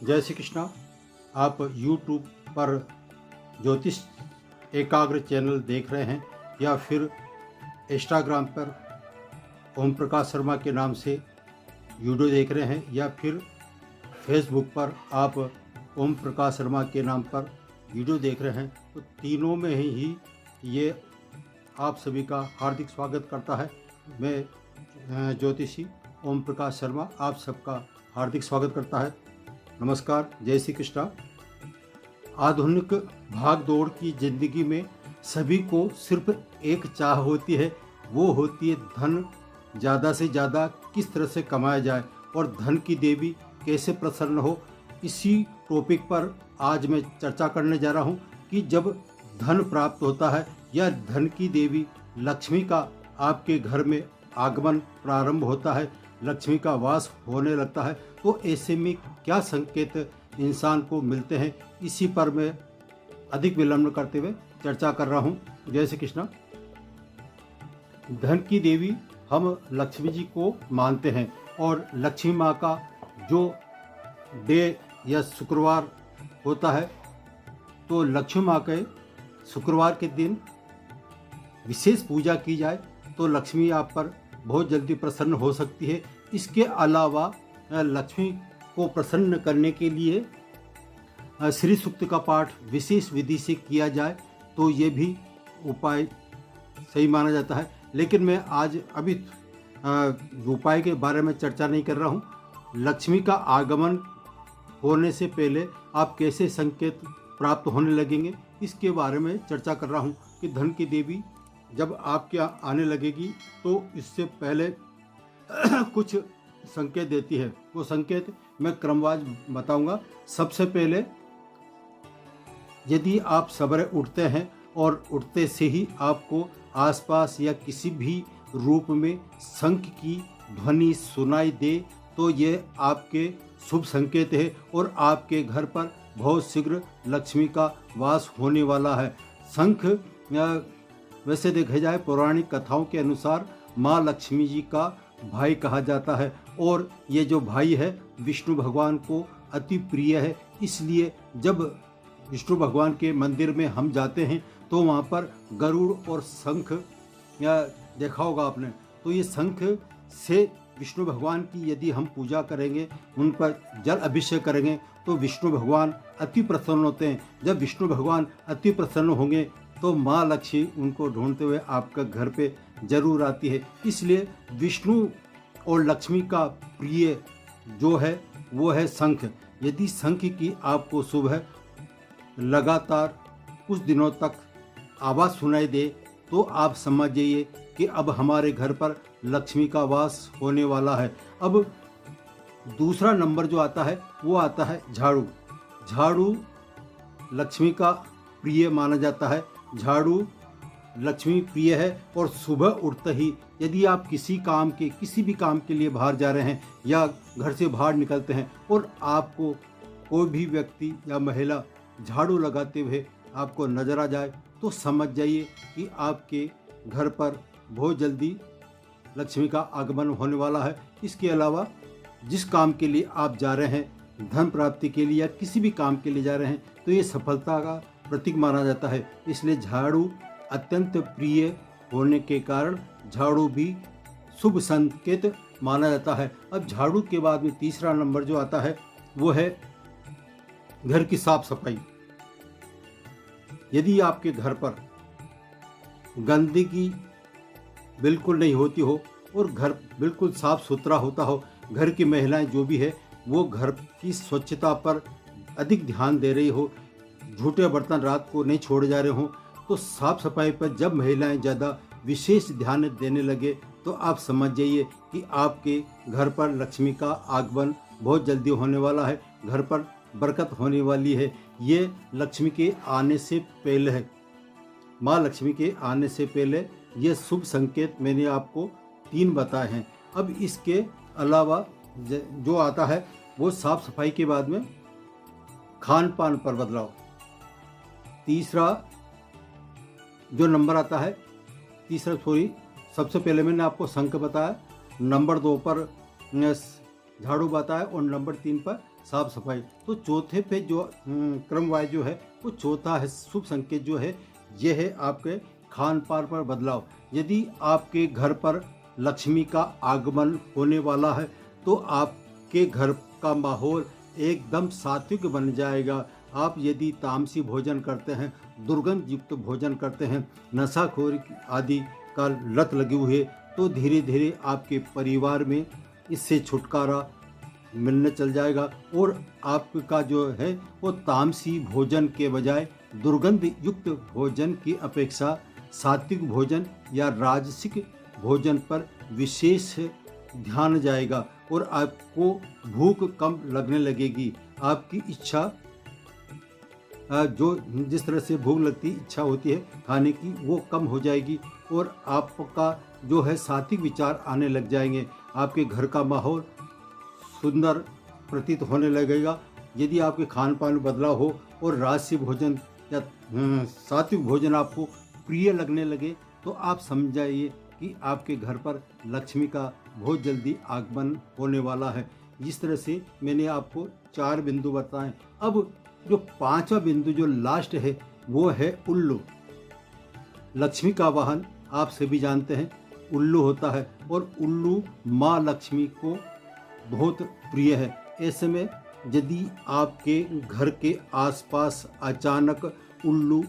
जय श्री कृष्णा। आप YouTube पर ज्योतिष एकाग्र चैनल देख रहे हैं या फिर इंस्टाग्राम पर ओम प्रकाश शर्मा के नाम से वीडियो देख रहे हैं या फिर फेसबुक पर आप ओम प्रकाश शर्मा के नाम पर वीडियो देख रहे हैं, तो तीनों में ही ये आप सभी का हार्दिक स्वागत करता है। मैं ज्योतिषी ओम प्रकाश शर्मा आप सबका हार्दिक स्वागत करता है। नमस्कार, जय श्री कृष्णा। आधुनिक भाग दौड़ की ज़िंदगी में सभी को सिर्फ एक चाह होती है, वो होती है धन ज़्यादा से ज़्यादा किस तरह से कमाया जाए और धन की देवी कैसे प्रसन्न हो। इसी टॉपिक पर आज मैं चर्चा करने जा रहा हूँ कि जब धन प्राप्त होता है या धन की देवी लक्ष्मी का आपके घर में आगमन प्रारंभ होता है, लक्ष्मी का वास होने लगता है, तो ऐसे में क्या संकेत इंसान को मिलते हैं, इसी पर मैं अधिक विलंब करते हुए चर्चा कर रहा हूँ। जय श्री कृष्णा। धन की देवी हम लक्ष्मी जी को मानते हैं और लक्ष्मी माँ का जो डे या शुक्रवार होता है, तो लक्ष्मी माँ के शुक्रवार के दिन विशेष पूजा की जाए तो लक्ष्मी आप पर बहुत जल्दी प्रसन्न हो सकती है। इसके अलावा लक्ष्मी को प्रसन्न करने के लिए श्री सूक्त का पाठ विशेष विधि से किया जाए तो ये भी उपाय सही माना जाता है। लेकिन मैं आज अभी उपाय के बारे में चर्चा नहीं कर रहा हूँ। लक्ष्मी का आगमन होने से पहले आप कैसे संकेत प्राप्त होने लगेंगे, इसके बारे में चर्चा कर रहा हूँ कि धन की देवी जब आपके आने लगेगी तो इससे पहले कुछ संकेत देती है। वो संकेत मैं क्रमवार बताऊंगा। सबसे पहले, यदि आप सवेरे उठते हैं और उठते से ही आपको आसपास या किसी भी रूप में शंख की ध्वनि सुनाई दे तो ये आपके शुभ संकेत है और आपके घर पर बहुत शीघ्र लक्ष्मी का वास होने वाला है। शंख वैसे देखा जाए पौराणिक कथाओं के अनुसार माँ लक्ष्मी जी का भाई कहा जाता है और ये जो भाई है विष्णु भगवान को अति प्रिय है। इसलिए जब विष्णु भगवान के मंदिर में हम जाते हैं तो वहाँ पर गरुड़ और शंख या देखा होगा आपने, तो ये शंख से विष्णु भगवान की यदि हम पूजा करेंगे, उन पर जल अभिषेक करेंगे तो विष्णु भगवान अति प्रसन्न होते हैं। जब विष्णु भगवान अति प्रसन्न होंगे तो माँ लक्ष्मी उनको ढूंढते हुए आपका घर पे जरूर आती है। इसलिए विष्णु और लक्ष्मी का प्रिय जो है वो है शंख। यदि शंख की आपको सुबह लगातार कुछ दिनों तक आवाज़ सुनाई दे तो आप समझ जाइए कि अब हमारे घर पर लक्ष्मी का वास होने वाला है। अब दूसरा नंबर जो आता है वो आता है झाड़ू। झाड़ू लक्ष्मी का प्रिय माना जाता है। झाड़ू लक्ष्मी प्रिय है और सुबह उठते ही यदि आप किसी भी काम के लिए बाहर जा रहे हैं या घर से बाहर निकलते हैं और आपको कोई भी व्यक्ति या महिला झाड़ू लगाते हुए आपको नजर आ जाए तो समझ जाइए कि आपके घर पर बहुत जल्दी लक्ष्मी का आगमन होने वाला है। इसके अलावा जिस काम के लिए आप जा रहे हैं, धन प्राप्ति के लिए या किसी भी काम के लिए जा रहे हैं, तो ये सफलता का प्रतीक माना जाता है। इसलिए झाड़ू अत्यंत प्रिय होने के कारण झाड़ू भी शुभ संकेत माना जाता है। अब झाड़ू के बाद में तीसरा नंबर जो आता है वो है घर की साफ सफाई। यदि आपके घर पर गंदगी बिल्कुल नहीं होती हो और घर बिल्कुल साफ सुथरा होता हो, घर की महिलाएं जो भी है वो घर की स्वच्छता पर अधिक ध्यान दे रही हो, झूठे बर्तन रात को नहीं छोड़े जा रहे हो, तो साफ सफाई पर जब महिलाएं ज़्यादा विशेष ध्यान देने लगे तो आप समझ जाइए कि आपके घर पर लक्ष्मी का आगमन बहुत जल्दी होने वाला है, घर पर बरकत होने वाली है। ये लक्ष्मी के आने से पहले है, माँ लक्ष्मी के आने से पहले ये शुभ संकेत मैंने आपको 3 बताए हैं। अब इसके अलावा जो आता है वो साफ सफाई के बाद में खान पान पर बदलाव। तीसरा जो नंबर आता है, सबसे पहले मैंने आपको शंख बताया, नंबर 2 पर झाड़ू बताया और नंबर 3 पर साफ सफाई। तो चौथे पे जो क्रम वाइज जो है वो चौथा है शुभ संकेत जो है ये है आपके खान पान पर बदलाव। यदि आपके घर पर लक्ष्मी का आगमन होने वाला है तो आपके घर का माहौल एकदम सात्विक बन जाएगा। आप यदि तामसी भोजन करते हैं, दुर्गंध युक्त भोजन करते हैं, नशाखोरी आदि का लत लगी हुई है, तो धीरे धीरे आपके परिवार में इससे छुटकारा मिलने चल जाएगा और आपका जो है वो तामसी भोजन के बजाय दुर्गंध युक्त भोजन की अपेक्षा सात्विक भोजन या राजसिक भोजन पर विशेष ध्यान जाएगा और आपको भूख कम लगने लगेगी। आपकी इच्छा जो जिस तरह से भूख लगती इच्छा होती है खाने की वो कम हो जाएगी और आपका जो है सात्विक विचार आने लग जाएंगे। आपके घर का माहौल सुंदर प्रतीत होने लगेगा। यदि आपके खान पान में बदलाव हो और राजसी भोजन या सात्विक भोजन आपको प्रिय लगने लगे तो आप समझ जाइए कि आपके घर पर लक्ष्मी का बहुत जल्दी आगमन होने वाला है। जिस तरह से मैंने आपको 4 बिंदु बताए, अब जो 5वां बिंदु जो लास्ट है वो है उल्लू। लक्ष्मी का वाहन आप सभी जानते हैं उल्लू होता है और उल्लू माँ लक्ष्मी को बहुत प्रिय है। ऐसे में यदि आपके घर के आसपास अचानक उल्लू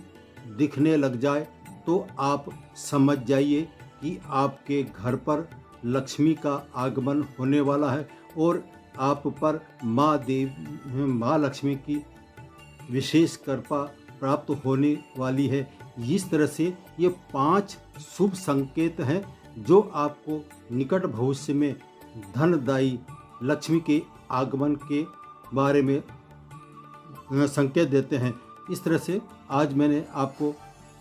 दिखने लग जाए तो आप समझ जाइए कि आपके घर पर लक्ष्मी का आगमन होने वाला है और आप पर माँ लक्ष्मी की विशेष कृपा प्राप्त होने वाली है। इस तरह से ये 5 शुभ संकेत हैं जो आपको निकट भविष्य में धनदायी लक्ष्मी के आगमन के बारे में संकेत देते हैं। इस तरह से आज मैंने आपको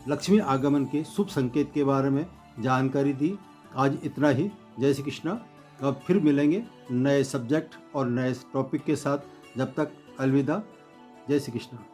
लक्ष्मी आगमन के शुभ संकेत के बारे में जानकारी दी। आज इतना ही। जय श्री कृष्णा। अब फिर मिलेंगे नए सब्जेक्ट और नए टॉपिक के साथ। जब तक अलविदा। जय श्री कृष्णा।